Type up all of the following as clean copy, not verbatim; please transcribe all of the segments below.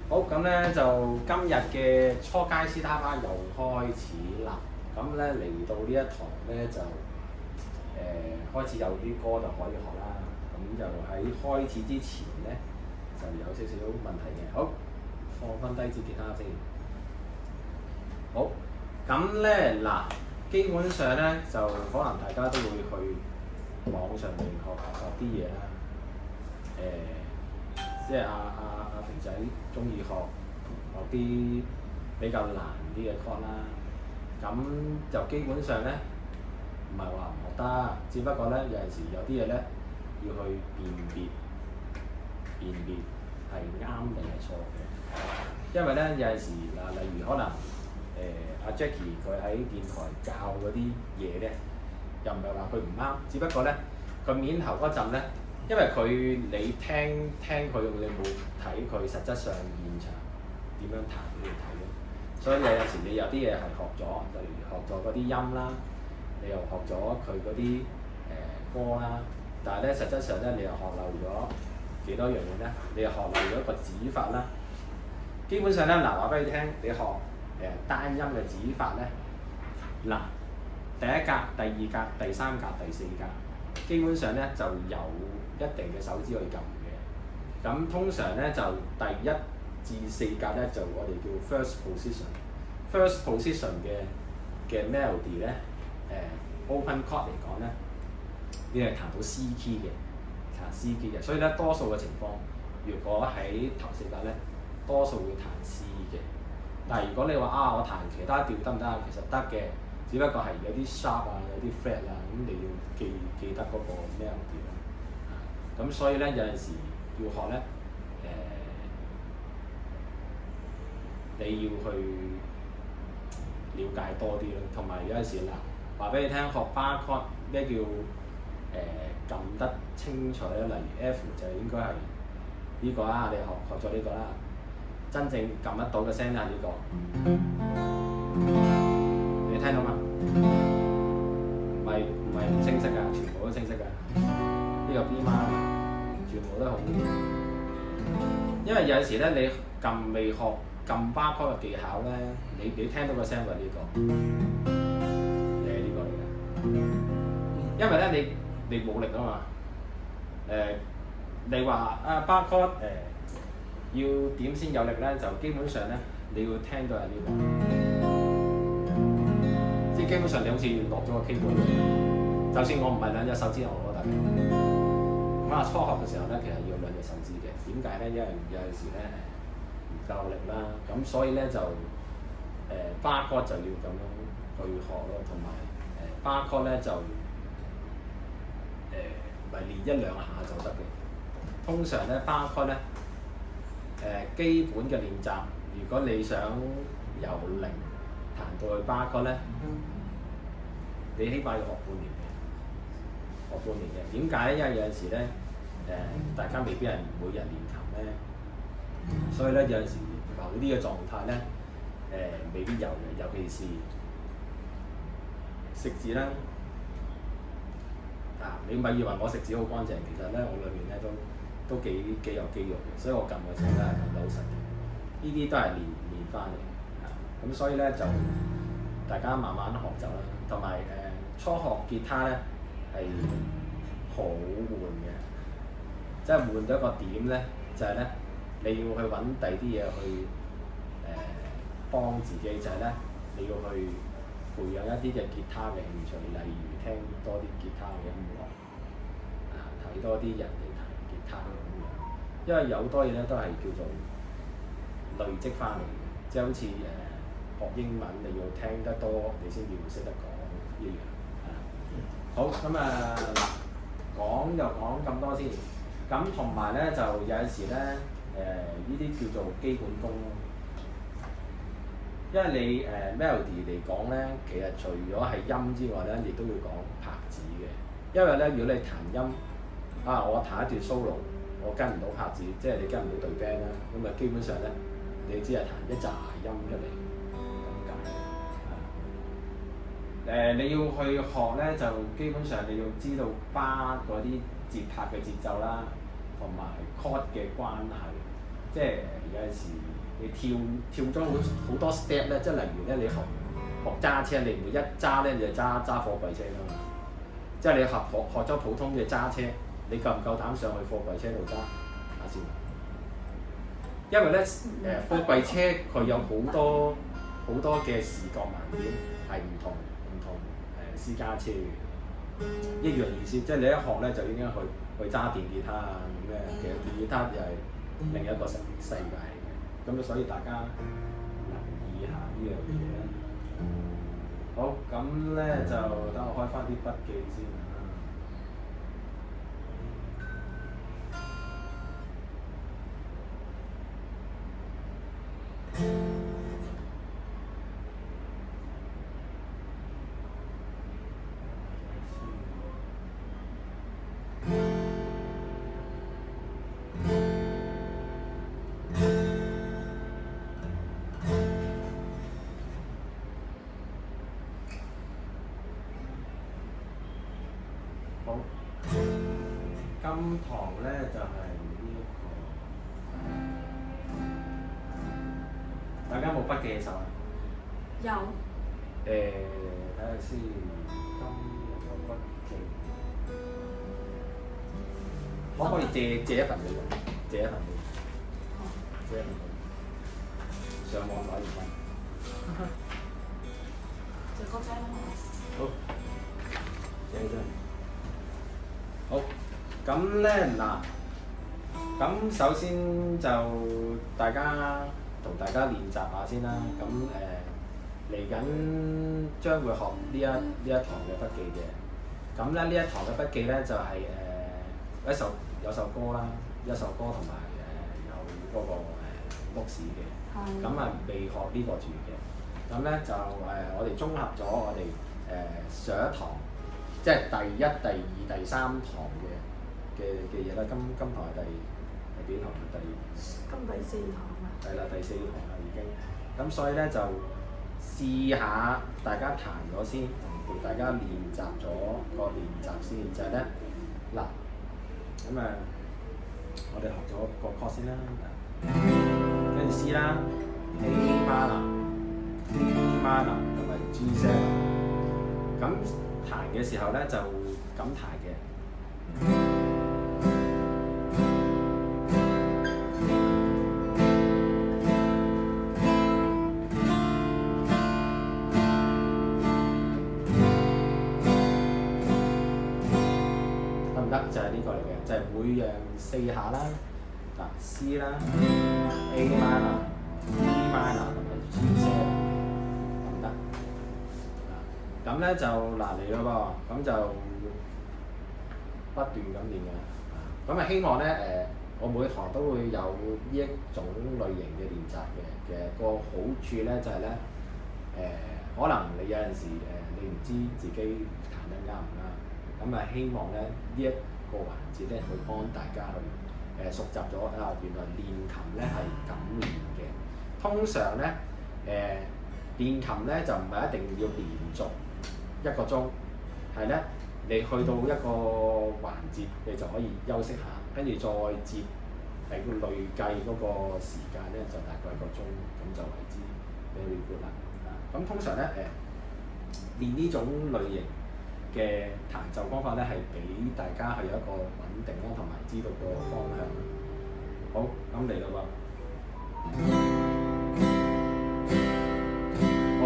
好，咁咧就今日嘅初階斯他巴又開始啦。咁咧嚟到呢一堂咧就開始有啲歌就可以學啦。咁就喺開始之前咧就有少少問題嘅。好，放翻低支吉他先。好，咁咧嗱，基本上咧就可能大家都會去網上面學啲嘢啦。即係阿肥仔中意學啲比較難啲嘅 chord 啦，咁就基本上咧唔係話唔學得，只不過咧有陣時有啲嘢咧要去辨別係啱定係錯嘅，因為咧有陣時嗱，例如可能阿 Jackie 佢喺電台教嗰啲嘢咧，又唔係話佢唔啱，只不過咧佢面頭嗰陣咧。因為你聽佢，你冇睇佢實質上現場點樣彈俾你睇咯，所以有陣時你有啲嘢係學咗，例如學咗嗰啲音啦，你又學咗佢嗰啲歌啦，但係咧實質上咧你又學漏咗幾多樣嘢咧？你又學漏咗個指法啦。基本上咧嗱，話俾你聽，你學單音嘅指法咧，嗱第一格、第二格、第三格、第四格，基本上咧就有一定嘅手指去撳嘅，咁通常咧就第一至四格咧就我哋叫 first position。first position 嘅 melody 咧，open chord 嚟講咧，你係彈到 C key 嘅，彈 C key 嘅，所以咧多數嘅情況，如果喺頭四格咧，多數會彈 C 嘅。但係如果你話我彈其他調得唔得啊？其實得嘅，只不過係有啲 sharp 啊，有啲 flat 啊，咁你要記得嗰個 melody 啦。咁所以咧有陣時要學咧，你要去了解多啲咯，同埋有陣時嗱，話俾你聽學巴 chord 咩叫撳得清楚咧？例如 F 就應該係呢個啦，你學咗呢個啦，真正撳得到嘅聲係呢個，你聽到嘛？唔係唔清晰㗎，全部都清晰㗎。呢個 B 媽全部都好，因為有陣時咧你未學撳巴 chord 嘅技巧咧，你聽到個聲係呢個，你係呢個嚟嘅。因為咧你冇力啊嘛，你話巴 chord 要點先有力咧？就基本上咧你要聽到係呢個，即係基本上你好似落咗個 keyboard 咁，就算我唔係兩隻手指我都得。咁初學嘅時候咧，其實要兩隻手指嘅。點解咧？因為有陣時咧唔夠力啦，咁所以咧就巴 chord 就要咁樣去學咯，同埋巴 chord 咧就唔係練一兩下就得嘅。通常咧巴 chord 咧基本嘅練習，如果你想由零彈到去巴 chord 咧，你起碼要學半年嘅。點解咧？因為有陣時咧，大家未必係每日練琴咧，所以咧有陣時某啲嘅狀態咧，未必有嘅。尤其是食字啦，你咪以為我食指好乾淨，其實咧我裏面咧都幾有肌肉嘅，所以我撳嘅時候咧撳得好實嘅。呢啲都係練翻嚟嘅，咁所以咧就大家慢慢學習啦，同埋初學吉他咧係好悶嘅，即係悶到一個點咧，就係咧你要去揾第啲嘢去幫自己，就係咧你要去培養一啲嘅吉他嘅興趣，例如聽多啲吉他嘅音樂，睇多啲人哋彈吉他咁樣，因為有好多嘢咧都係叫做累積翻嚟嘅，即係好似學英文你要聽得多，你先至會識得講一樣。好，咁講就講咁多先。咁同埋咧就有陣時咧呢啲叫做基本功咯。因為你melody 嚟講咧，其實除咗係音之外咧，亦都要講拍子嘅。因為咧，如果你彈音我彈一段 solo，我跟唔到拍子，即係你跟唔到對 band 啦，咁基本上咧，你只係彈一紮音出嚟咁解。你要去學咧，就基本上你要知道巴嗰啲節拍嘅節奏啦，同埋 chord 嘅關係。即係有陣時你跳咗好多 step 咧，即係例如咧，你學揸車，你唔會一揸咧你就揸貨櫃車㗎嘛。即係你學咗普通嘅揸車，你夠唔夠膽上去貨櫃車度揸下先？因為咧貨櫃車佢有好多嘅視覺盲點係唔同私家車嘅一樣意思，即係你一學咧就已經去揸電吉他啊咁嘅，其實電吉他又係另一個世界嚟嘅，咁所以大家留意下呢樣嘢啦。好，咁咧就等我開翻啲筆記先啦。好，今堂咧就係呢一個，大家有冇筆記嘅手啊？有。睇下先，今日個筆記，可唔可以借一份俾我？借一份俾我。借一份俾我。上網攞而家。借個仔咯。好。借真。好，咁咧嗱，咁首先就大家同大家練習下先啦。咁嚟緊將會學呢一堂嘅筆記嘅。咁咧呢一堂嘅筆記咧就係、有首歌啦，一首歌同埋有嗰個notes嘅。咁啊未學呢個住嘅。咁咧就我哋綜合咗我哋上一堂。即係第一、第二、第三堂嘅嘢啦。今堂係第幾堂啊？第四堂啊。係啦，第四堂啦已經。咁所以咧就試下大家彈咗先，同大家練習咗個練習先，就係咧嗱，咁我哋學咗個 chord 先啦，跟住 C 啦，A minor、D minor 同埋 G7。咁彈嘅時候咧就咁彈嘅，得唔得？就係呢個嚟嘅，就係每樣4下啦。嗱 ，C 啦，A minor、D minor 同埋 G7，得唔得？咁咧就嗱嚟咯噃，咁就不斷咁練嘅。咁希望咧我每堂都會有呢一種類型嘅練習嘅。其實個好處咧就係咧可能你有陣時你唔知自己彈得啱唔啱，咁希望咧呢一個環節咧去幫大家去熟習咗原來練琴咧係咁練嘅。通常咧練琴咧就唔係一定要連續1個鐘，係咧，你去到一個環節，你就可以休息下，跟住再接係累計嗰個時間咧，就大概1個鐘，咁就為之 very good 啦。咁通常咧練呢種類型嘅彈奏方法咧，係俾大家係有一個穩定啦，同埋知道個方向。好，咁嚟啦喎。好，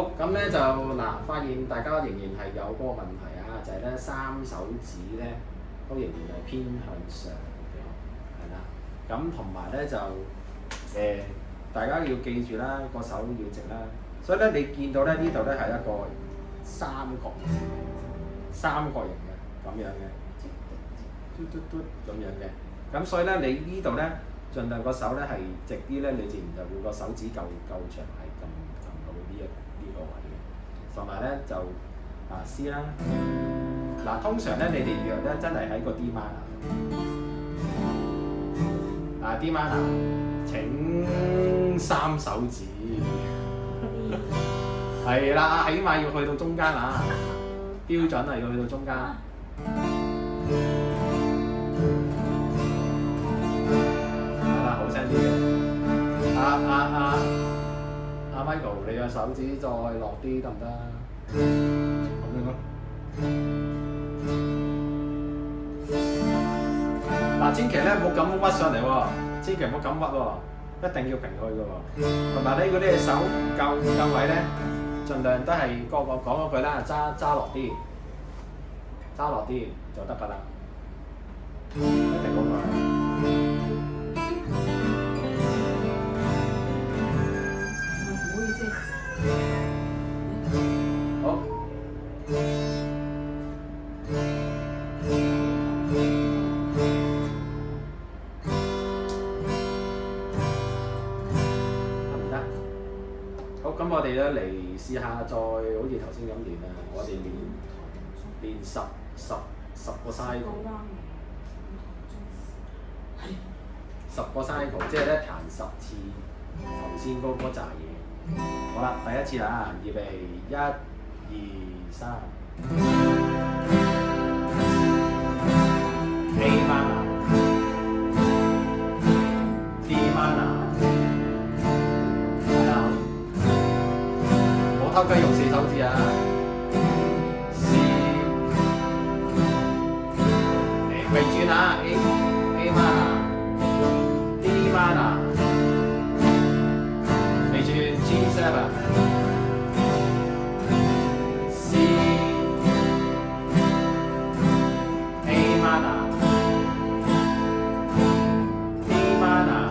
好，咁咧就嗱，發現大家仍然係有嗰個問題啊，就係咧三手指咧都仍然係偏向上嘅，係啦。咁同埋咧就大家要記住啦，個手要直啦。所以咧，你見到咧呢度咧係一個三角形嘅咁樣嘅，嘟嘟嘟咁樣嘅。咁所以咧，你呢度咧盡量個手咧係直啲咧，你自然就會個手指夠長係撳到呢個位嘅。同埋咧就C 啦。嗱，通常咧你哋約咧真係喺個 D minor。D minor 請三手指。係啦，起碼要去到中間啊！標準係要去到中間。係啦，好聲啲嘅。阿 Michael， 你個手指再落啲得唔得？咁樣咯。嗱，千祈咧唔好咁屈上嚟喎，千祈唔好咁屈喎，一定要平佢嘅喎。同埋咧，如果你隻手唔夠位咧，盡量都係個講嗰句啦，揸落啲就得㗎啦，一定嗰個。唔好意思。好。咁我哋咧嚟試下，再好似頭先咁練啦。我哋練十個 cycle， 10個 cycle， 即係咧彈10次頭先嗰扎嘢。好啦，第一次啦，預備1、2、3。A minor D minor。偷雞用4手指啊 ！C， 未轉啊 ！A minor D minor， 未轉 G7 C A minor D minor。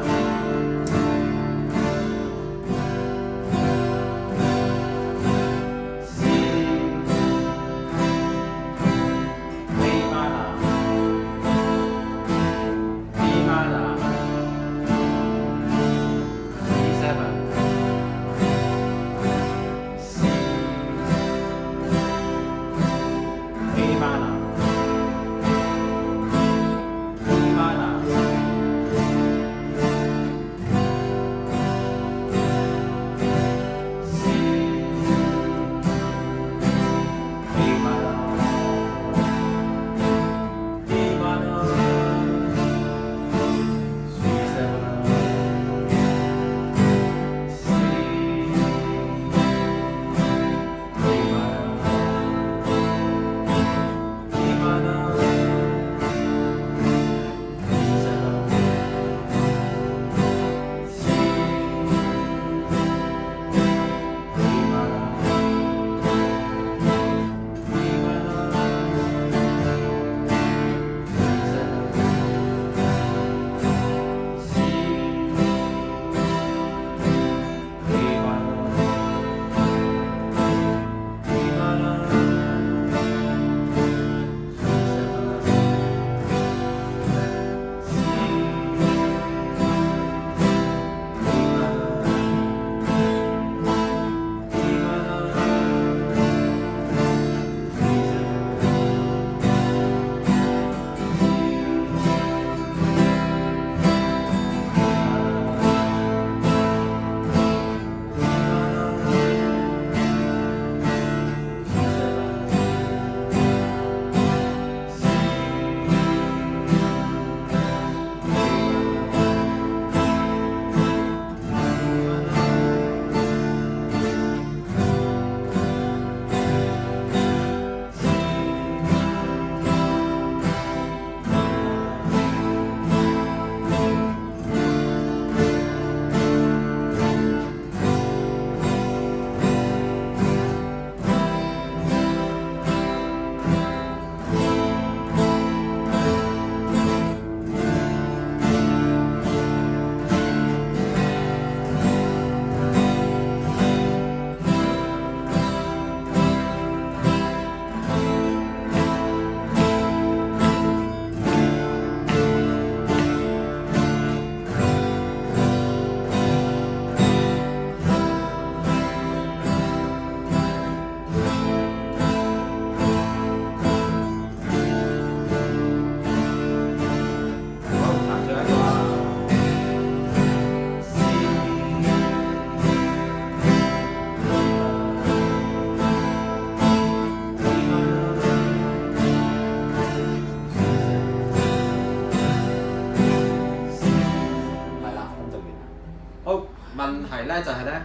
好，問題咧就係咧，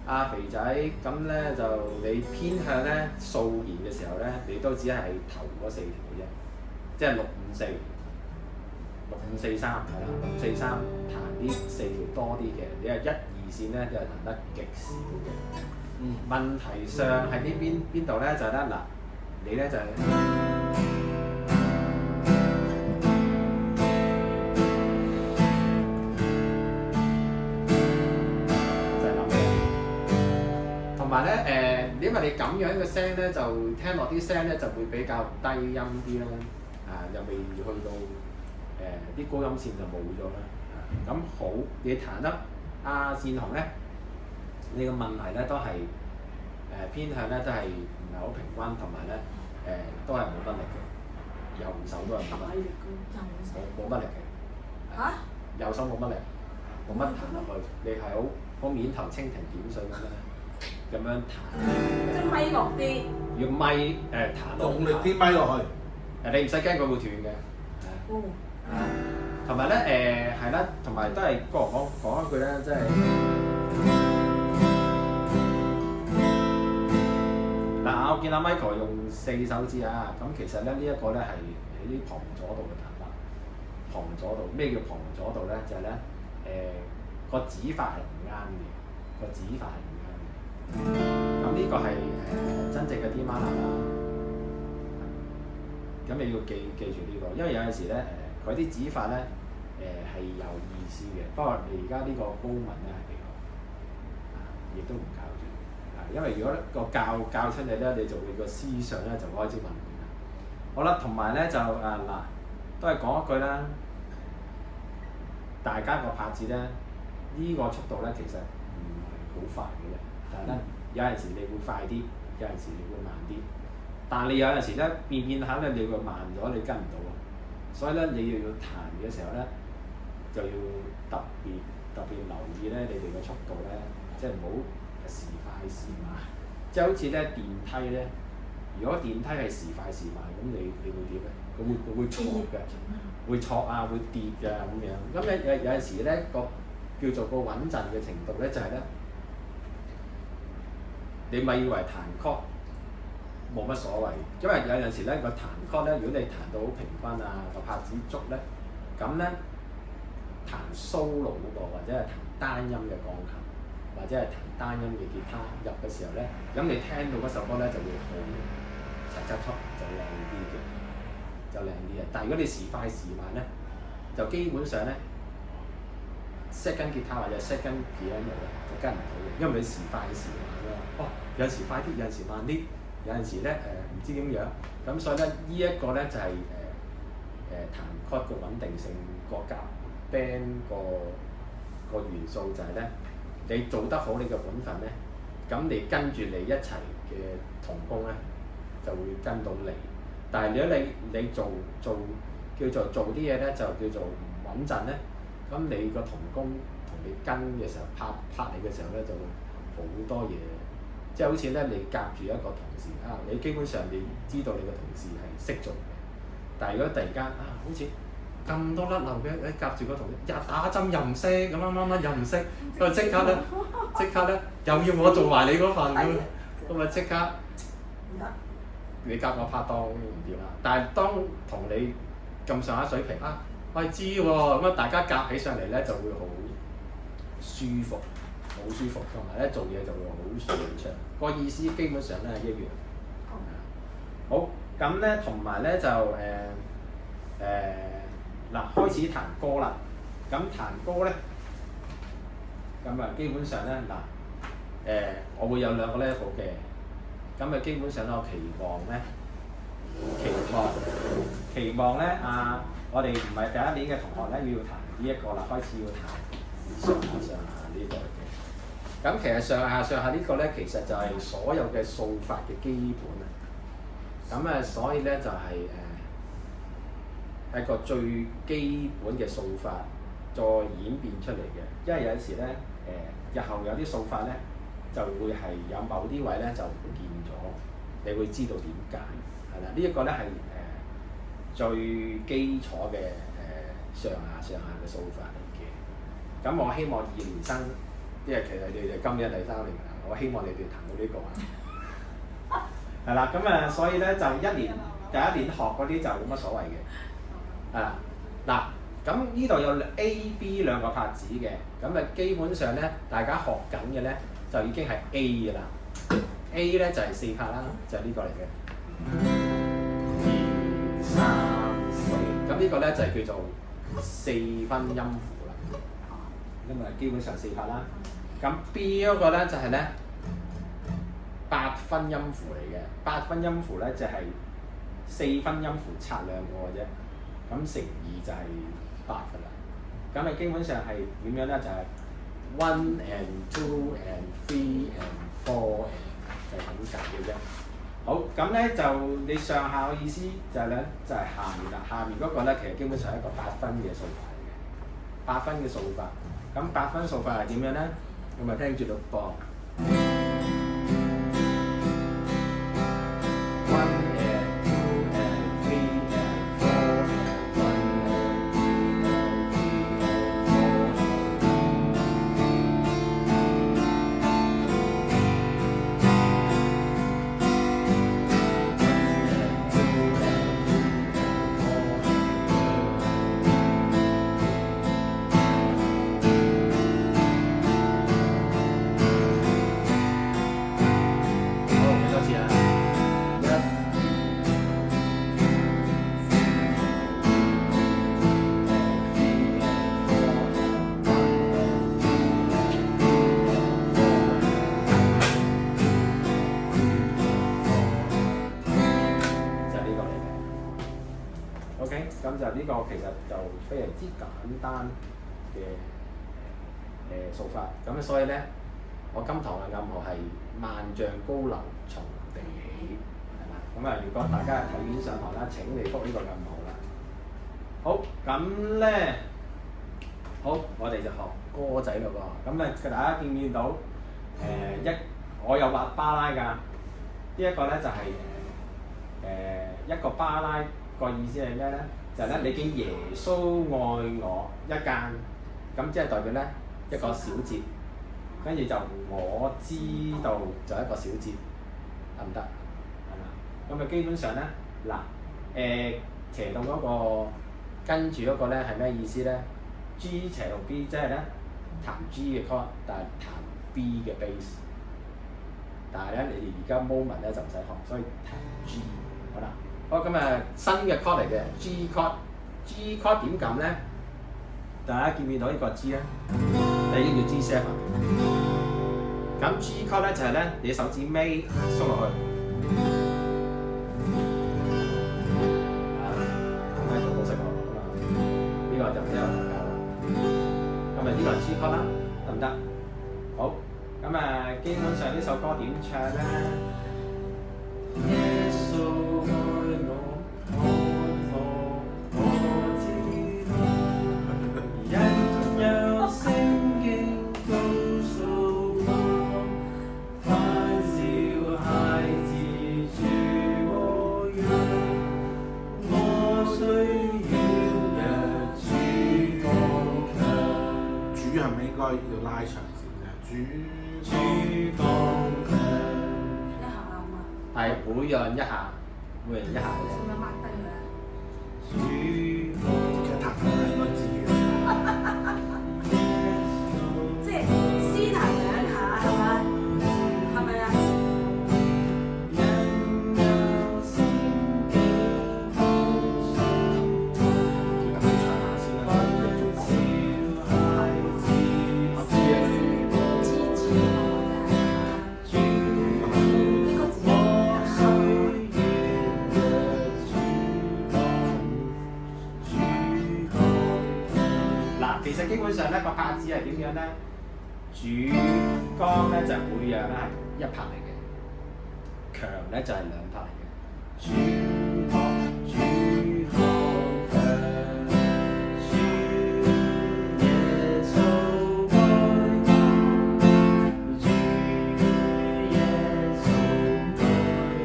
阿肥仔咁咧就你偏向咧素弦嘅時候咧，你都只係頭嗰4條嘅啫，即係654、6543係啦，6543彈啲4條多啲嘅，你係1、2線咧就係彈得極少嘅。問題上喺邊度咧？就係咧嗱，你咧就係、諗嘅，同埋咧因為你咁樣嘅聲咧，就聽落啲聲咧就會比較低音啲啦，又未去到啲高音線就冇咗啦。咁好，你彈得阿善雄咧，你個問題咧都係偏向咧都係唔係好平均，同埋咧都係冇乜力嘅，右手都係冇乜力，冇乜力嘅。嚇？右手冇乜力，冇乜彈落去，你係好面頭蜻蜓點水咁樣彈。即係咪落啲？要咪彈落。用力啲咪落去。你唔使驚佢會斷嘅。哦。同埋咧係啦，同埋都係講一句咧，即係嗱，我見阿 Michael 用4手指啊，咁其實咧呢一個咧係喺啲旁左度嘅彈法。旁左度咩叫旁左度咧？就係咧個指法係唔啱嘅，個指法係唔啱嘅。咁呢個係真正嘅 D minor 啦。咁你要記住呢個，因為有陣時咧佢啲指法咧係有意思嘅，不過你而家呢個高文咧係比較亦都唔教住因為如果個教出你咧，你就會個思想咧就開始混亂啦。好啦，同埋咧就嗱，都係講一句啦，大家個拍子咧呢個速度咧其實唔係好快嘅啫，但係咧有陣時你會快啲，有陣時你會慢啲。但係你有陣時咧變下咧，你會慢咗，你跟唔到啊！所以咧，你要彈嘅時候咧，就要特別留意咧，你哋嘅速度咧，即係唔好時快時慢。即係好似咧電梯咧，如果電梯係時快時慢，咁你會點咧？佢會挫嘅，會挫啊，會跌㗎咁樣。咁有陣時咧個叫做個穩陣嘅程度咧，就係咧，你咪以為彈曲冇乜所謂，因為有陣時咧個彈曲咧，如果你彈到好平均啊，個拍子足咧，咁咧彈 solo 嗰個或者係彈單音嘅鋼琴，或者係彈單音嘅吉他入嘅時候咧，咁你聽到嗰首歌咧就會好齊質速，就靚啲嘅，就靚啲嘅。但係如果你時快時慢咧，就基本上咧 second 吉他或者 second piano 咧就跟唔到嘅，因為你時快時慢啊嘛。哦，有時快啲，有時慢啲。有陣時咧唔知點樣，咁所以咧呢一個咧就係彈曲嘅穩定性，個夾 band 個元素就係咧，你做得好你嘅本分咧，咁你跟住你一齊嘅同工咧就會跟到你。但係如果你做叫做做啲嘢咧，就叫做唔穩陣咧，咁你個同工同你跟嘅時候拍你嘅時候咧，就會好多嘢。即係好似咧，你夾住一個同事你基本上你知道你個同事係識做嘅，但係如果突然間好似咁多甩漏嘅，你夾住個同事日打針又唔識，咁乜又唔識，咁即刻咧又要我做埋你嗰份咁啊即刻唔得，你夾我拍檔唔掂啦。但係當同你咁上下水平我係知喎，咁大家夾起上嚟咧就會好舒服。好舒服，同埋咧做嘢就會好順暢。個意思基本上咧係一樣。好，咁咧同埋咧就開始彈歌啦。咁彈歌咧，咁基本上咧我會有2個 level 嘅。咁基本上我期望咧我哋唔係第1年嘅同學咧要彈呢一個啦，開始要彈上下呢個嘅。咁其實上下呢個咧，其實就係所有嘅數法嘅基本啊。咁所以咧就係一個最基本嘅數法，再演變出嚟嘅。因為有陣時咧日後有啲數法咧，就會係有某啲位咧就唔見咗，你會知道點解係啦。呢一個咧係最基礎嘅上下嘅數法嚟嘅。咁我希望2年生，因為其實你哋今年係第3年㗎啦，我希望你哋彈到呢個啊。係啦，咁所以咧就第一年學嗰啲就冇乜所謂嘅。嗱，咁呢度有 A、B 兩個拍子嘅，咁基本上咧大家學緊嘅咧就已經係 A 㗎啦。A 咧就係4拍啦，就係呢個嚟嘅。2、3、4，咁呢個咧就係叫做4分音符啦。咁基本上4拍啦。咁 B 嗰個咧就係咧8分音符嚟嘅，8分音符咧就係4分音符拆2個嘅啫。咁乘2就係8㗎啦。咁基本上係點樣咧？就係 1 and 2 and 3 and 4 就係咁解嘅啫。好，咁咧就你上下嘅意思就係咧就係下面啦。下面嗰個咧其實基本上係一個8分嘅數法嚟嘅，8分嘅數法。咁8分數法係點樣咧？咁咪聽住咯噃。咁就呢個其實就非常之簡單嘅數法，咁所以咧，我今堂嘅暗號係萬丈高樓從地起，係嘛？咁如果大家係睇片上堂啦，請你覆呢個暗號啦。好，咁咧，好，我哋就學歌仔咯喎。咁大家見唔見到？我有畫巴拉㗎。呢一個咧就係一個巴拉個意思係咩咧？就係咧，你見耶穌愛我一間，咁即係代表咧一個小節，跟住就我知道就一個小節，得唔得？係嘛？咁基本上咧，斜度嗰個跟住嗰個咧係咩意思咧 ？G 斜度 B 即係咧彈 G 嘅 chord， 但係彈 B 嘅 bass。但係咧，你哋而家 moment 咧就唔使學，所以彈 G 好啦。好，咁新嘅 chord 嚟嘅 G chord，G chord 點撳咧？大家見唔見到呢個 G 咧？你呢個 G7。咁 G chord 咧就係咧，你手指尾縮落去。咁喺度都識喎，咁呢個就比較難教啦。咁呢個 G chord 啦，得唔得？好，咁基本上呢首歌點唱咧？耶穌愛我，我知道，因有聖經告訴我，凡小孩子主我養，我需要日主剛強。主係咪應該要拉長線嘅？主剛強。係每樣一下，每樣一下嘅。使唔使抹低佢啊？其實彈緊兩個字嘅。即係先彈2下係咪？係咪啊？其實基本上咧個拍子係點樣咧？主剛咧就每樣咧係1拍嚟嘅，強咧就係2拍嚟嘅。主剛強，主耶穌愛我，主耶穌愛我，主耶穌愛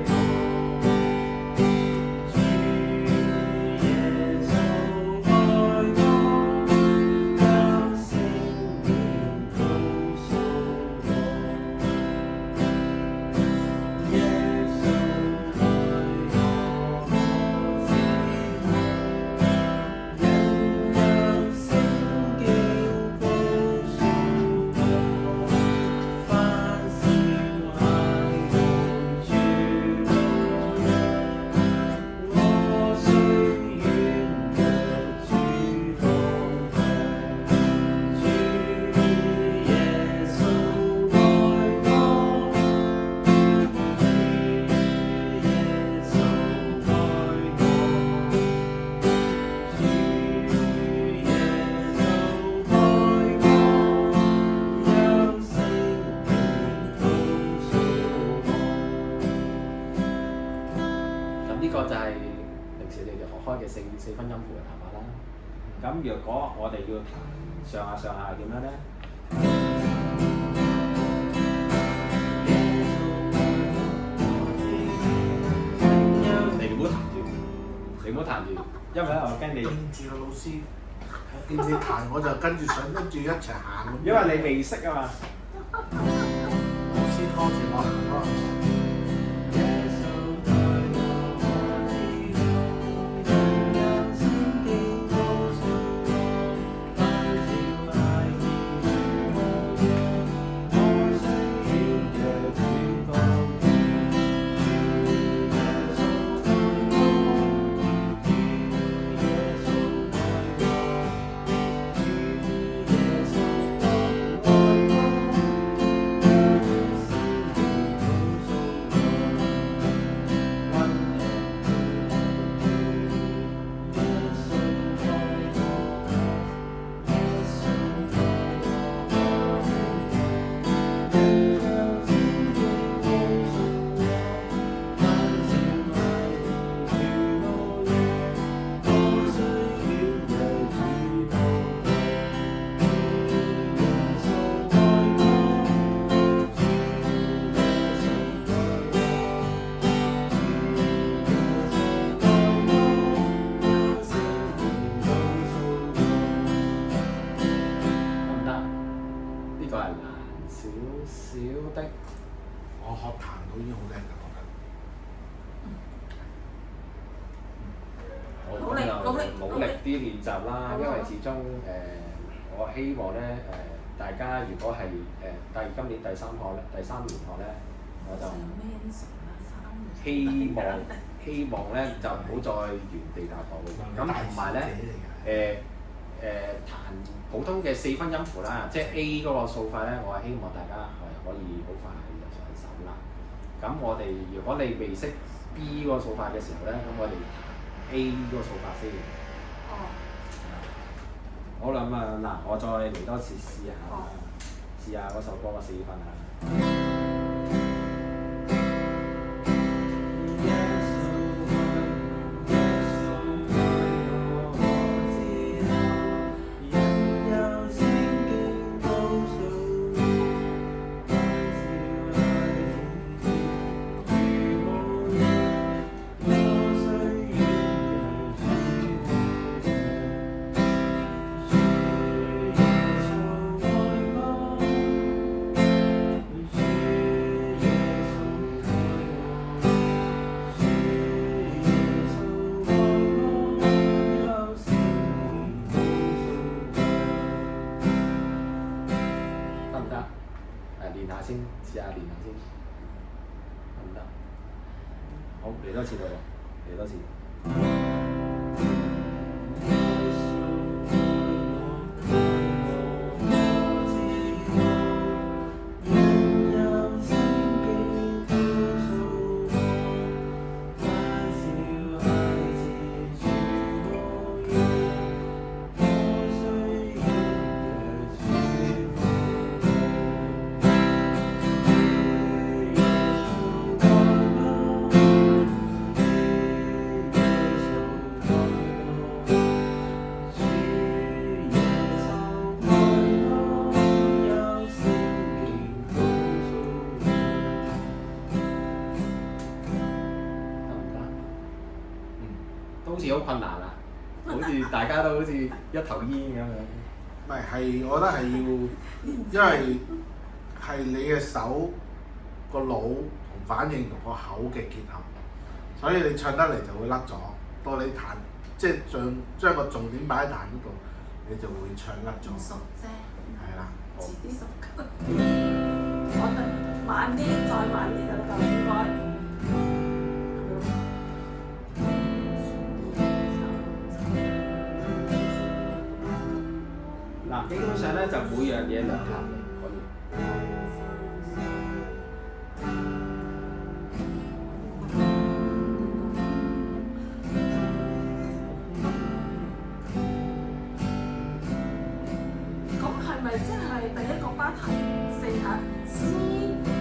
我。嘅四分音符嘅彈法啦。咁若果我哋要彈上下係點樣咧？你唔好彈住，你唔好彈住，因為咧我驚你。跟住老師，見你彈我就跟住上，跟住一齊行。因為你未識啊嘛。老師拖住我行咯。我學彈到已經好叻㗎，我覺得。努力啲練習啦，因為始終我希望咧大家如果係今年第三年學咧，我就希望咧就唔好再原地踏步。咁同埋咧彈普通嘅四分音符啦，即係 A 嗰個數法咧，我係希望大家係可以好快就上手啦。咁我哋如果你未識 B 嗰個數法嘅時候咧，咁我哋彈 A 嗰個數法先。好啦，咁啊嗱，我再嚟多次試下嗰首歌嘅四分啊。試下練下先，得唔得？好，嚟多次咯喎，嚟多次。好似好困難啊！好似大家都好似一頭煙咁樣。唔係，我覺得係要，因為係你嘅手個腦同反應同個口嘅結合，所以你唱得嚟就會甩咗。當你彈，即係將個重點擺喺彈嗰度，你就會唱甩咗。熟啫。係啦。遲啲熟。我哋慢啲，再慢啲就應該。嗱，基本上咧就每樣嘢兩下嘅可以。咁係咪即係第一個巴彈4下，C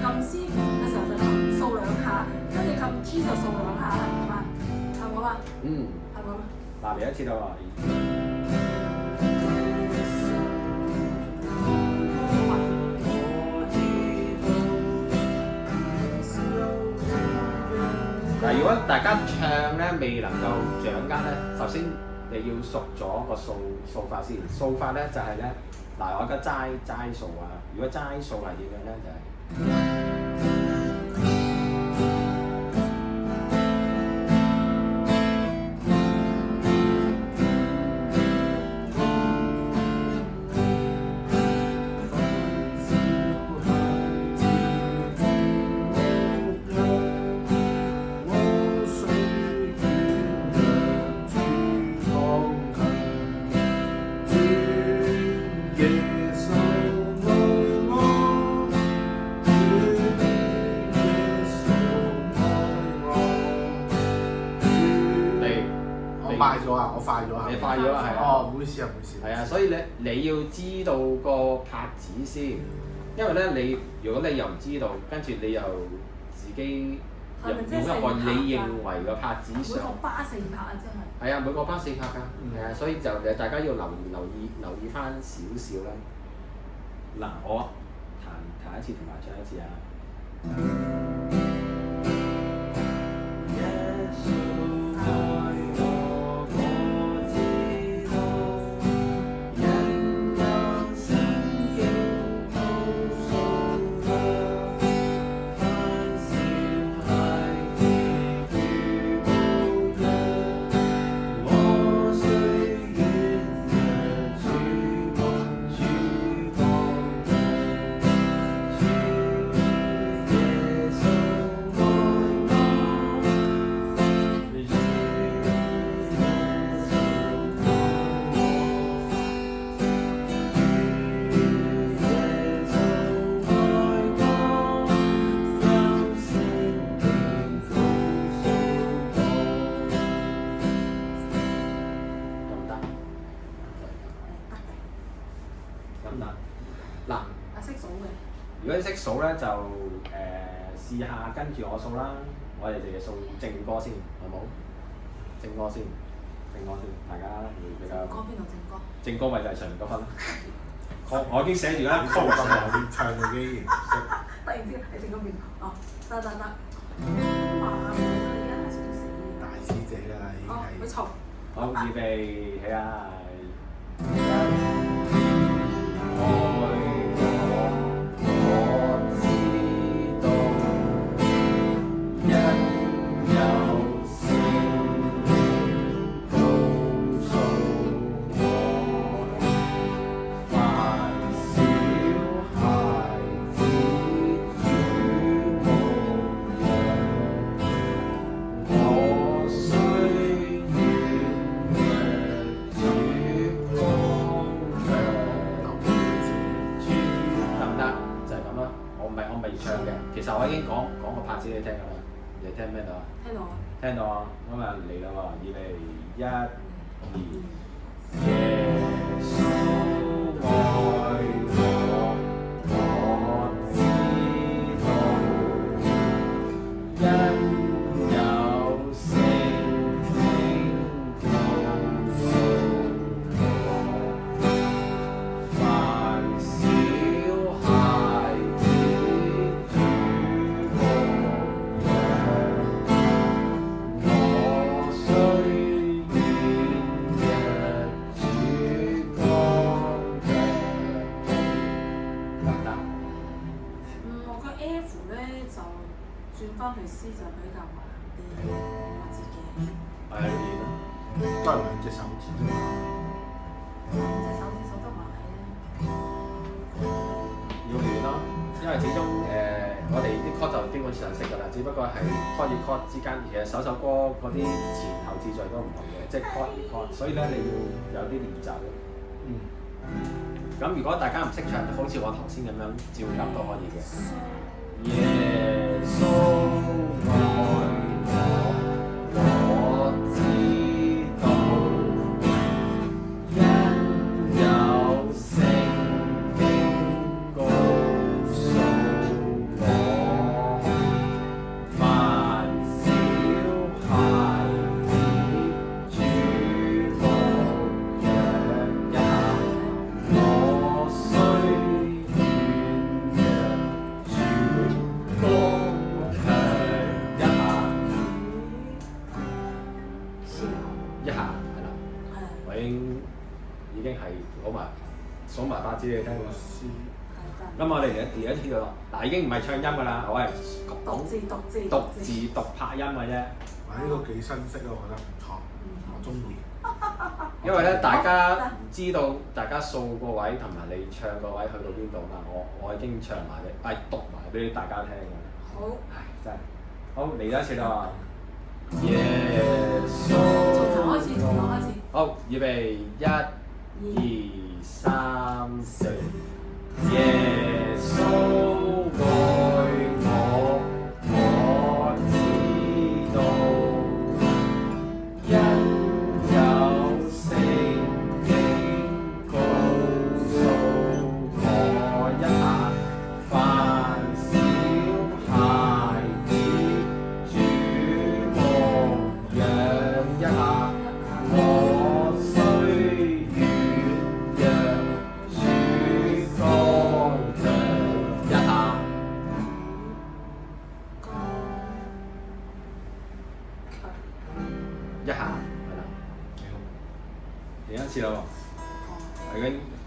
撳 C 嘅時候就掃2下，跟住撳 G 就掃2下，係咪啊？係咪啊？嗯。係咪啊？嗱，嚟一次啦喎。嗱，如果大家唱咧未能夠掌握咧，首先你要熟咗個數法先。數法咧就係咧，嗱我而家齋數啊。如果齋數係點樣咧？就係、我快咗啊！你快咗啊，係啊。哦，唔好意思啊，唔好意思。係啊，所以你要知道個拍子先，因為咧如果你又唔知道，跟住你又自己用一個你認為嘅拍子上。每個巴四拍啊，真係。係啊，每個巴四拍㗎。係啊，所以就大家要留意翻少少啦。嗱，我彈一次同埋唱一次啊。如果你識數咧，就試下跟住我數啦。我哋就數正歌先，好冇？正歌先，大家會比較。歌邊度正歌？正歌咪就係上面嗰分。我已經寫住啦，咁我唱到機然識。突然之間喺正嗰邊，哦，得。大師姐㗎啦，已經係。會嘈。好，預備起啊！其實我已經講個拍子你聽㗎啦，你聽咩到啊？聽到啊！咁啊嚟啦喎，預備1、2，耶穌愛我，我知道，因有聖經告訴我，凡小孩子。轉翻去 C 就比較慢啲，我自己。係練啦，都係兩隻手指啫嘛。兩隻手指手得埋咧。要練咯，因為始終我哋啲 chord 就基本上識㗎啦，只不過係 chord 與 chord 之間，其實首歌嗰啲前後次序都唔同嘅，即係 chord 與 chord，所以咧你要有啲練習咯。咁如果大家唔識唱，好似我頭先咁樣照夾都可以嘅。耶穌愛我知道，因有聖經告訴我，凡小孩子主爸爸指你聽。係咁我哋嚟一次咯，嗱已經唔係唱音㗎啦，我係讀字讀拍音嘅啫。呢個幾新式啊，我覺得唔錯，我中意。因為咧，大家知道大家數個位同埋你唱個位去到邊度嘛，我已經唱埋俾，讀埋俾大家聽㗎啦。好，唉，真係好嚟多一次啦。耶穌。從頭開始，從頭開始。好，預備1、2、3、4。耶穌愛我，我知道，因有聖經告訴我一下，凡小孩子主牧養一下，我雖軟弱，主剛強一下。一下係啦，嚟一次啦喎，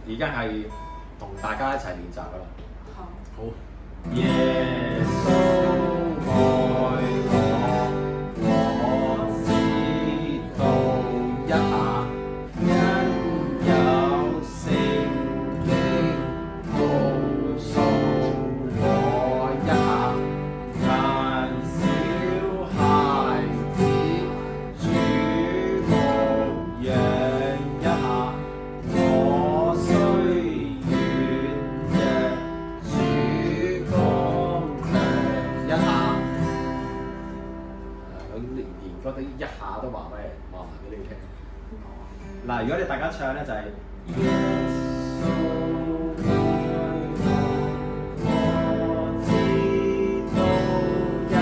已經係同大家一齊練習噶啦。好。好。耶穌愛我，我知道一下，因有聖經告訴我一下，凡小孩子主牧養一下，我雖軟弱，主剛強一下。佢連嗰啲一下都話埋俾你聽。嗱，如果你大家唱咧就係、耶穌愛我，我知道一下，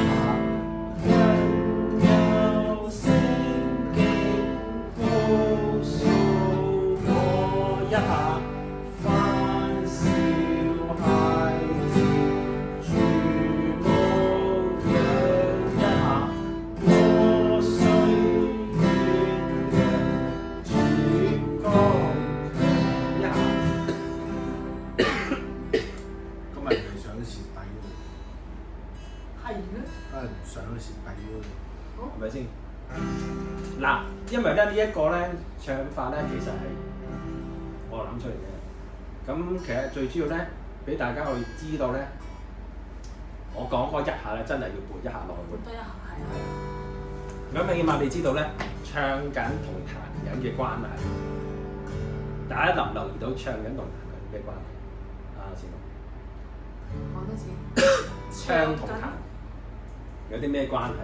因有聖經告訴我一下，凡小孩子主牧養一下，我雖軟弱，主剛強一下。今日你想蝕底喎，係咩？唔想蝕底喎。係咪先？嗱，因為咧呢一個咧唱法咧，其實係我諗出嚟嘅。咁其實最主要咧，俾大家去知道咧，我講嗰一下咧，真係要背一下落去。多一下係。咁起碼你知道咧，唱緊同彈緊嘅關係。大家留唔留意到唱緊同彈緊嘅關係？前路講多次。唱同彈有啲咩關係？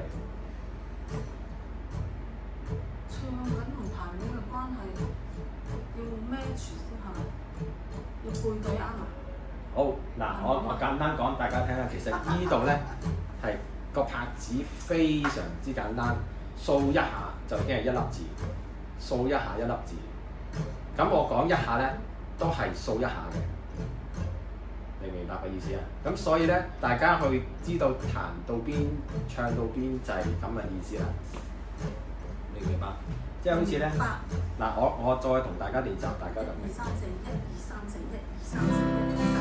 唱緊同彈緊嘅關係，要 match 先係咪？要配對啱啊！好嗱，我簡單講大家聽啦。其實呢度咧係個拍子非常之簡單，掃一下就已經係一粒字，掃一下一粒字。咁我講一下咧，都係掃一下嘅，明唔明白嘅意思啊？咁所以咧，大家去知道彈到邊、唱到邊就係咁嘅意思啦。明唔明白？即係好似咧，嗱，我再同大家練習，大家咁。2、3、4，1、2、3、4，1、2、3、4，1、2、3、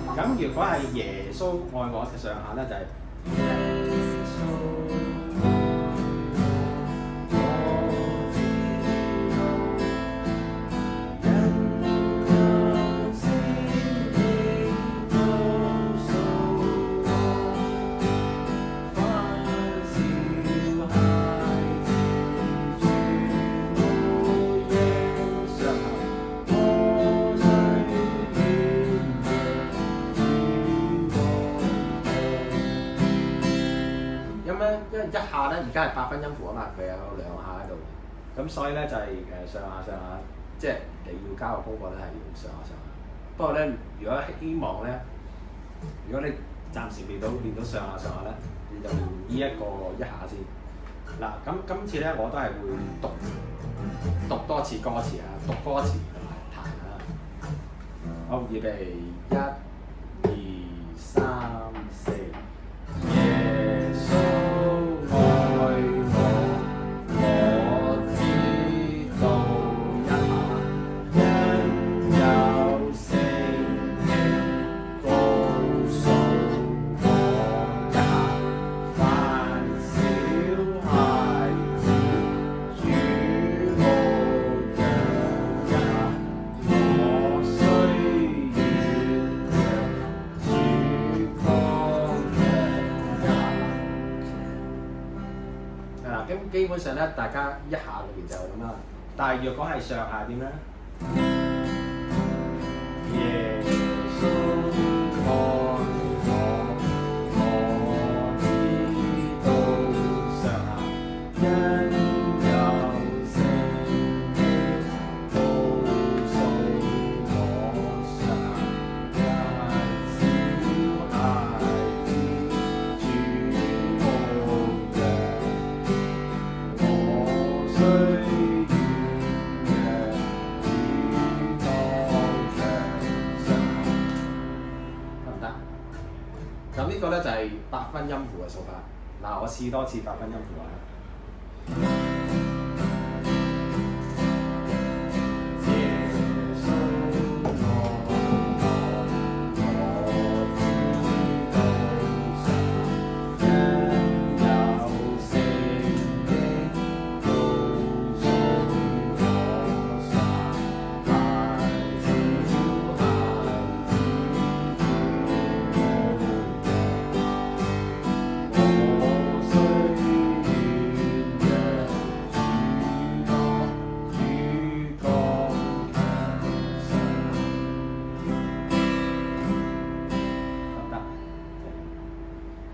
4。咁如果係耶穌愛我嘅上下咧，就係、耶穌。因為一下咧，而家係8分音符啊嘛，佢有2下喺度，咁所以咧就係上下，即係你要交個功課咧係要上下。不過咧，如果希望咧，如果你暫時練到上下咧，你就練呢一個一下先。嗱，咁今次咧我都係會讀多次歌詞啊，讀歌詞同埋彈啊。好，預備1、2、3、4。耶穌愛我，我知道一下，因有聖基本上咧，大家一下裏邊就咁啦。但係若果係上下點咧？耶穌愛我，我知道上下因有聖經告訴我上下因小孩子主牧養，我雖咁呢個咧就係八分音符嘅數法。嗱，我試多次八分音符啊！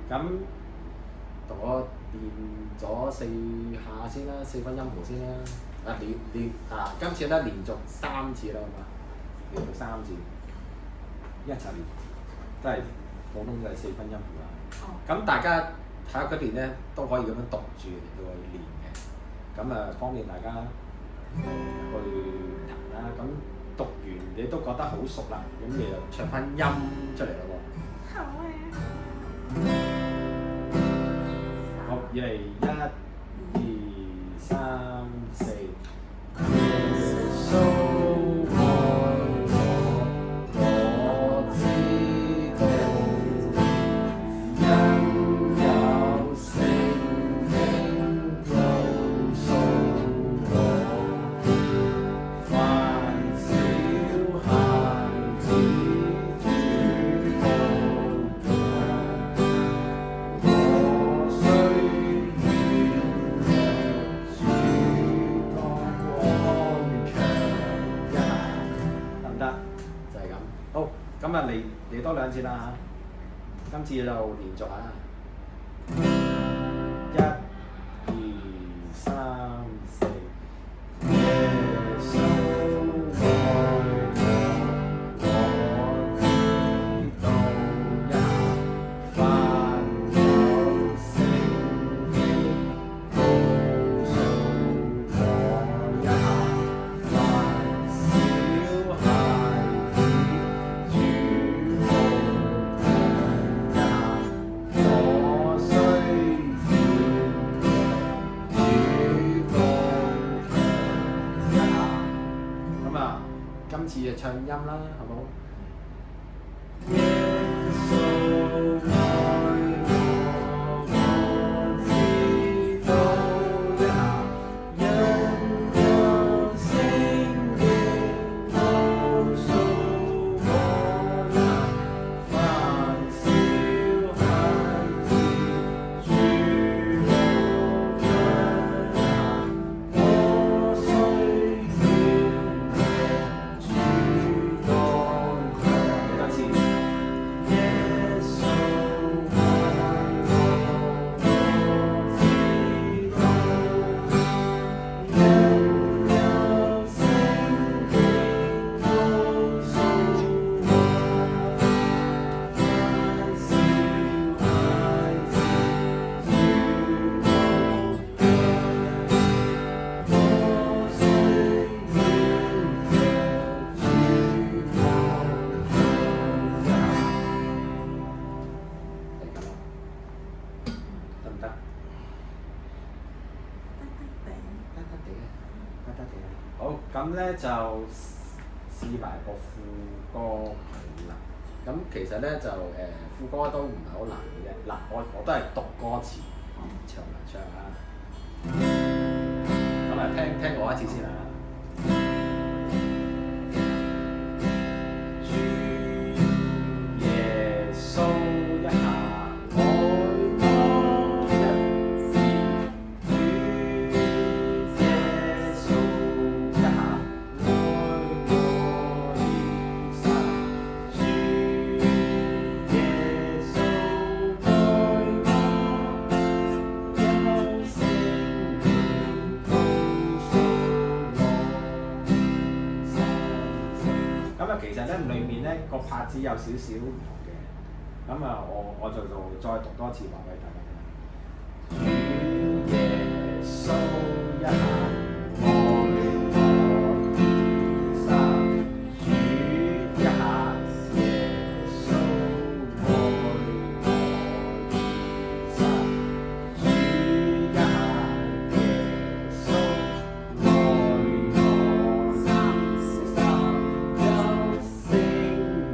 咁同我練咗4下先啦，4分音符先啦。今次咧連續3次啦，好嘛？連續3次，一齊練，都係普通嘅4分音符啦。咁大家睇下嗰邊咧都可以咁樣讀住嚟到去練嘅。咁啊，方便大家去彈啦。咁讀完你都覺得好熟啦，咁你就唱翻音出嚟咯喎。好啊！好，預備1、2、3、4。耶穌愛我，我知道，因有聖經告訴我，凡小孩子主牧養，我雖咁啊，嚟多2次啦嚇，今次就連續啊，1、2、3、4。耶穌愛我，我知道一下，凡有聖經告訴我一下，凡小孩子主牧養，我雖咁啊，今次就唱音啦，好冇？耶穌愛我，我知道一下，因有聖經告訴我一下，凡小孩子主牧養，我雖主當強。第一次。耶穌愛我，我知道，因有聖經告訴我，凡小孩子主牧養，我雖得唔得？得嘅。好，咁咧就試埋個副歌佢啦。咁其實咧就副歌都唔係好難嘅啫。嗱，我都係讀歌詞，唱嚟唱下。咁啊，聽我一次先啦。主耶穌一下愛我一次，主個拍子有少少唔同嘅。咁啊，我就再讀多次話俾大家聽。主耶穌一下愛我三，主一下耶穌愛我三，主一下耶穌愛我三，三有聖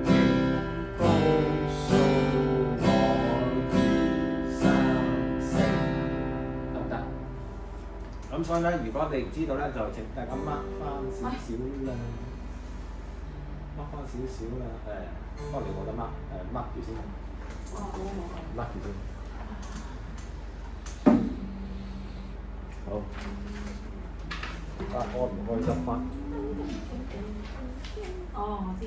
經告訴我三成。得唔得？咁所以咧，如果你唔知道咧，就請大家 mark 翻少少啦，mark 翻少少啦。不過你冇得 mark 住先，mark 住先。好。開唔開執翻？哦，我知。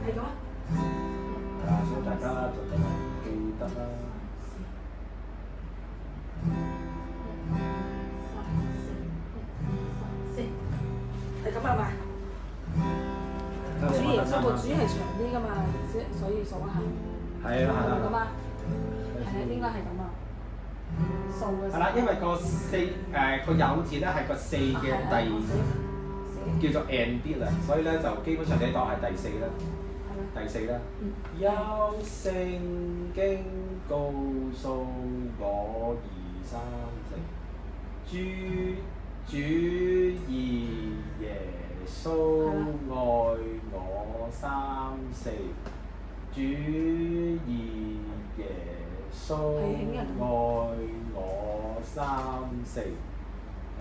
係咁啊！所以大家就記得啦。係咁啊嘛。主耶穌個主係長啲㗎嘛，所以數一下。係啦，係啦。咁啊，係啊，應該係咁啊。數嘅時候。係啦，因為個四個有字咧係個四嘅叫做 and 啲啦，所以咧就基本上你當係第四啦。第四啦。有聖經告訴我二三四，主義耶穌愛我三四，主義耶穌愛我三四，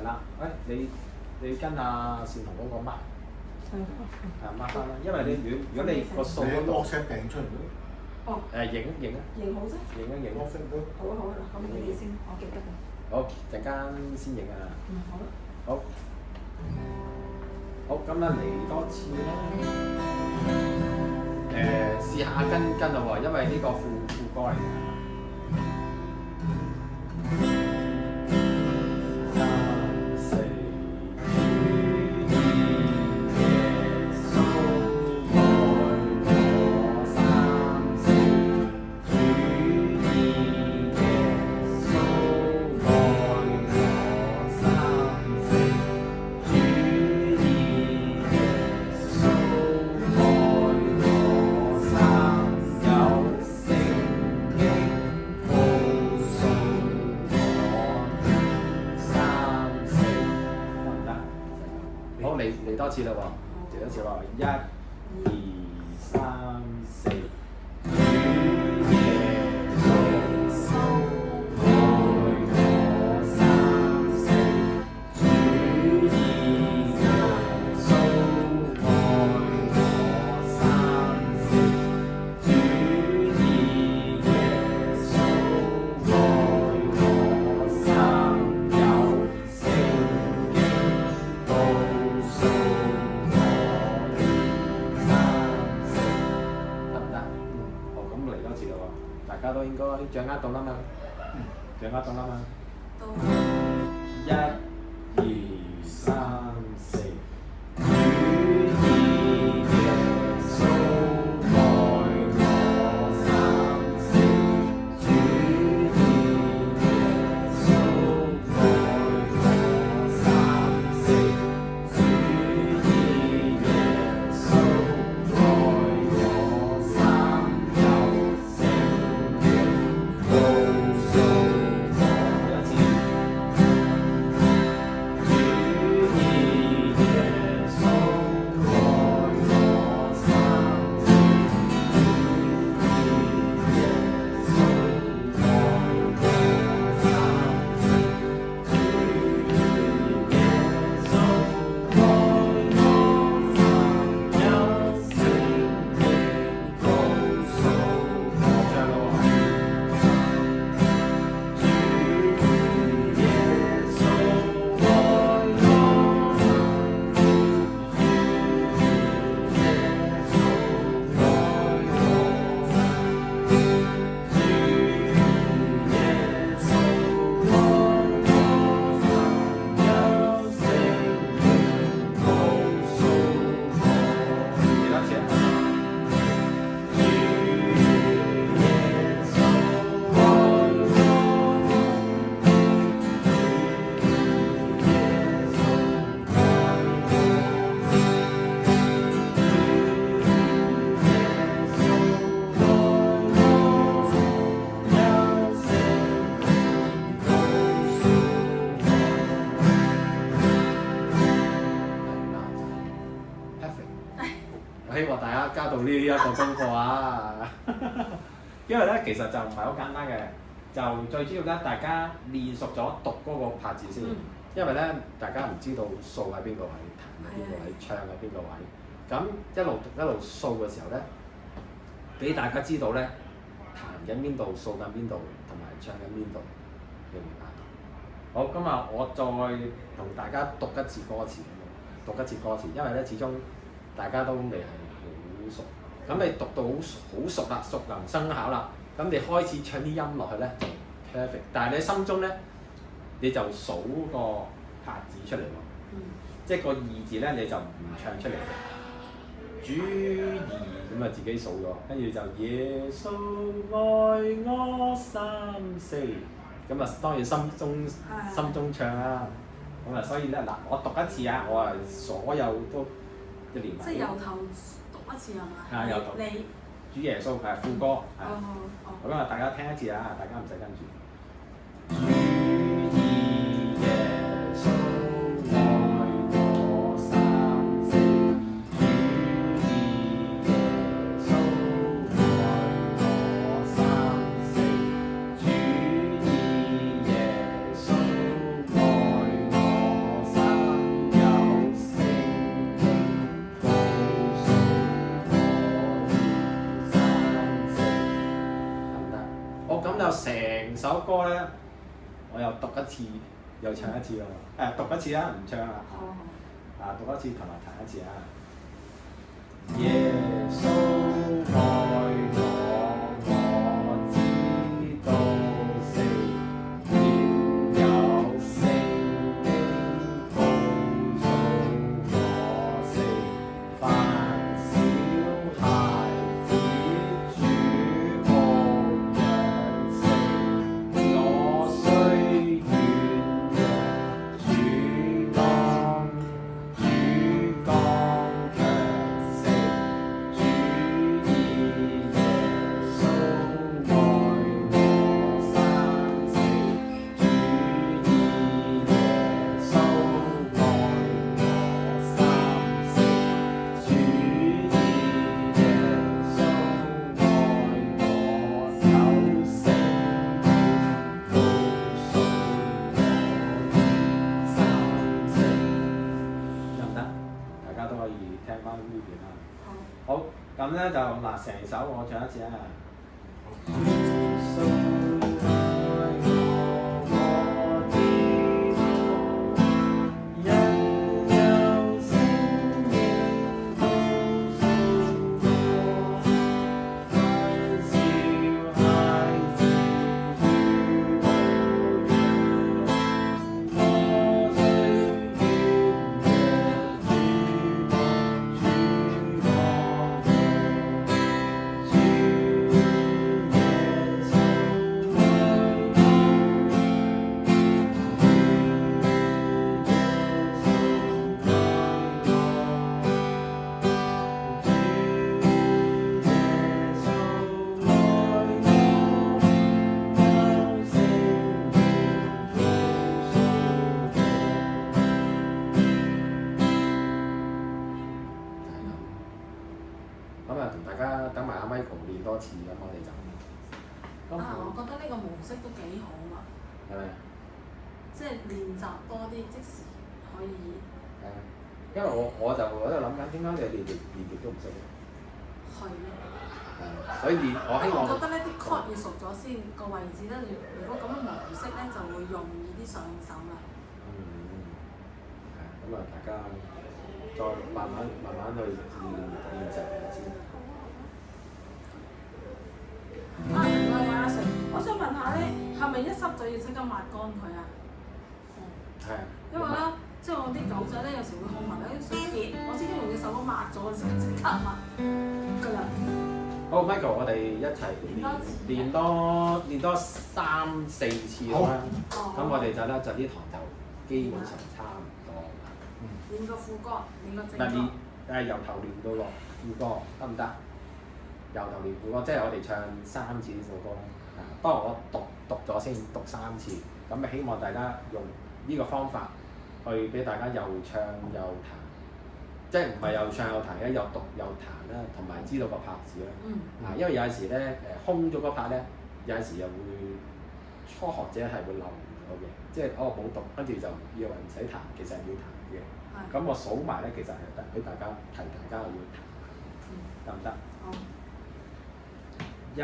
係啦。你跟阿善彤嗰個 mark， mark 翻啦，因為你如果你個數嗰度 WhatsApp 掟出嚟咯。哦。影一影啊！型好啫。影一影。WhatsApp 都。好啊好啊，咁你先，我記得嘅。好，陣間先影啊！好啦。好，好，咁咧嚟多次啦。試下跟啦喎，因為呢個副歌嚟㗎。三四，主義耶穌愛我三四，主義耶穌愛我三四，主義耶穌愛我三，有聖經告訴我三四，得唔得？好，嚟多次啦喎，嚟多次喎，一、二、三、四。主耶穌愛我三四，主義耶穌愛我三四，主義耶穌愛我三，有聖經告訴我三四，得唔得？好，咁嚟多次啦喎，大家都應該掌握到啦嘛，掌握到啦嘛。到。一、二、三、四。主義耶穌愛我三四，主義耶穌愛我三四，主義耶穌愛我三，有聖經告訴我一次。主到呢一個功課啊！因為咧，其實就唔係好簡單嘅，就最主要咧，大家練熟咗讀嗰個拍子先。因為咧，大家唔知道掃喺邊個位，彈喺邊個位，唱喺邊個位。咁一路讀一路掃嘅時候咧，俾大家知道咧，彈緊邊度，掃緊邊度，同埋唱緊邊度，明唔明白？好，今日我再同大家讀一次歌詞，因為咧始終大家都未係好熟。咁你讀到好熟啦，熟能生巧啦，咁你開始唱啲音落去咧就 perfect。但係你心中咧，你就數個拍子出嚟喎，即係個二字咧你就唔唱出嚟嘅。主二咁啊自己數咗，跟住就耶穌愛我三四，咁啊當然心中唱啦。咁啊所以咧嗱，我讀一次啊，我係所有都一連埋。即係由頭讀一次係嘛？係由頭。你主耶穌係副歌。好咁啊，大家聽一次啊，大家唔使跟住。主耶穌愛我三四，主耶穌愛我三四，主耶穌愛我三，有聖經告訴我三四，得唔得？好，咁就成首歌咧。我又讀一次，又唱一次咯。讀一次啦，唔唱啦。讀一次同埋彈一次啊。耶穌愛我知道死，要有聖經告訴我死，凡小孩子主牧養成，我雖軟弱，主剛強盛，主以耶穌愛我三四，主以耶穌愛我三四，主以耶穌愛我有聖經告訴我三四，得唔得？大家都可以聽翻呢段啦。好，咁咧就嗱，成首我唱一次啊。咁啊，同大家等埋阿 Michael 練多次，咁我哋就。我覺得呢個模式都幾好啊！係咪？即係練習多啲，即時可以。因為我就喺度諗緊，點解你練極都唔識嘅？係咯。所以我希望。我覺得呢啲 chord 要熟咗先，個位置咧，如果咁樣模式咧，就會容易啲上手啦。咁啊，大家再慢慢去練習先。唔該阿成，我想問下咧，係咪一濕咗要即刻抹乾佢啊？係。因為咧，即係我啲狗仔咧，有時會控埋咧水結，我先用隻手抹咗嘅時候即刻抹㗎啦。好 ，Michael，我哋一齊練多3、4次啦。咁我哋就呢堂就基本上差唔多啦。練個副歌，練個正歌。由頭練到落副歌，得唔得？由頭練副歌，即係我哋唱3次呢首歌啦。不過我讀咗先，讀3次，咁咪希望大家用呢個方法去俾大家又唱又彈，即係唔係又唱又彈嘅，又讀又彈啦，同埋知道個拍子啦。因為有陣時咧空咗嗰拍咧，有陣時又會初學者係會漏咗嘅，即係冇讀，跟住就以為唔使彈，其實係要彈嘅。咁我數埋咧，其實係俾大家提大家要彈，得唔得？好。1、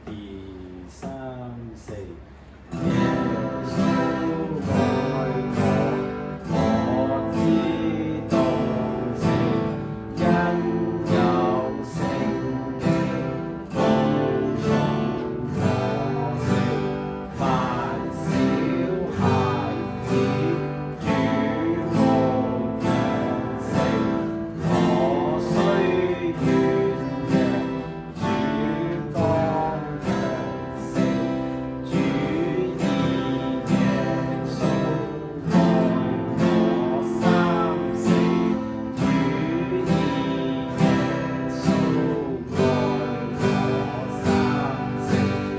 2、3、4。耶穌愛我知道這因有聖經保重我性，凡小孩子主無強盛，我雖軟弱，主剛強盛，主以耶穌愛我三成，主以耶穌愛我三成，主以耶穌愛我有聖經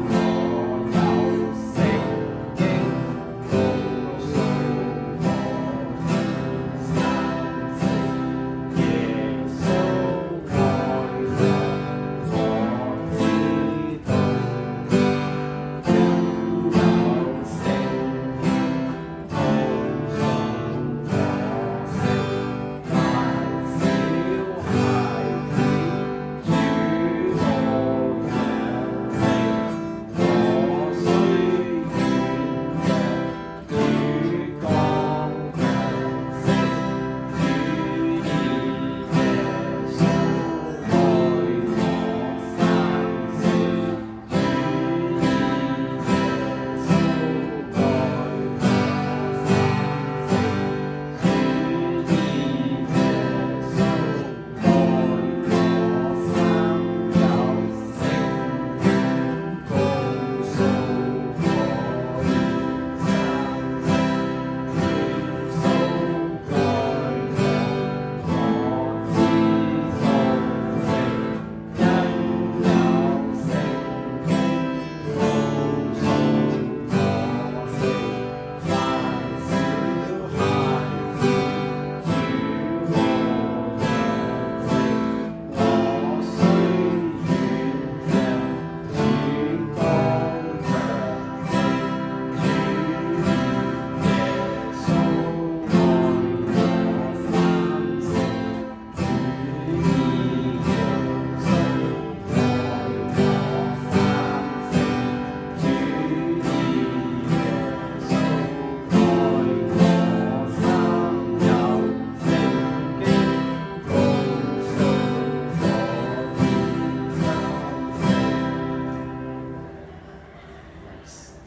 告訴我三成，耶穌愛我知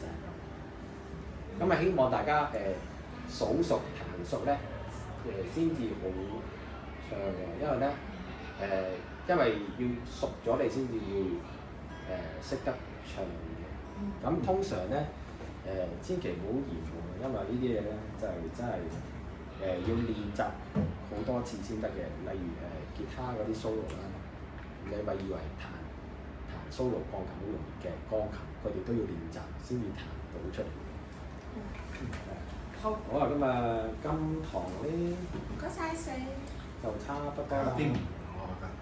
道。咁啊，希望大家數熟彈熟咧先至好唱嘅，因為咧因為要熟咗你先至會識得唱嘅。咁通常咧千祈唔好嫌喎，因為呢啲嘢咧就係真係要練習好多次先得嘅。例如吉他嗰啲 solo 啦，你咪以為彈 solo 鋼琴好容易嘅，鋼琴佢哋都要練習先至彈到出嚟。好啊，咁啊，今堂咧，唔該晒四，就差不多啦。有啲唔同我覺得。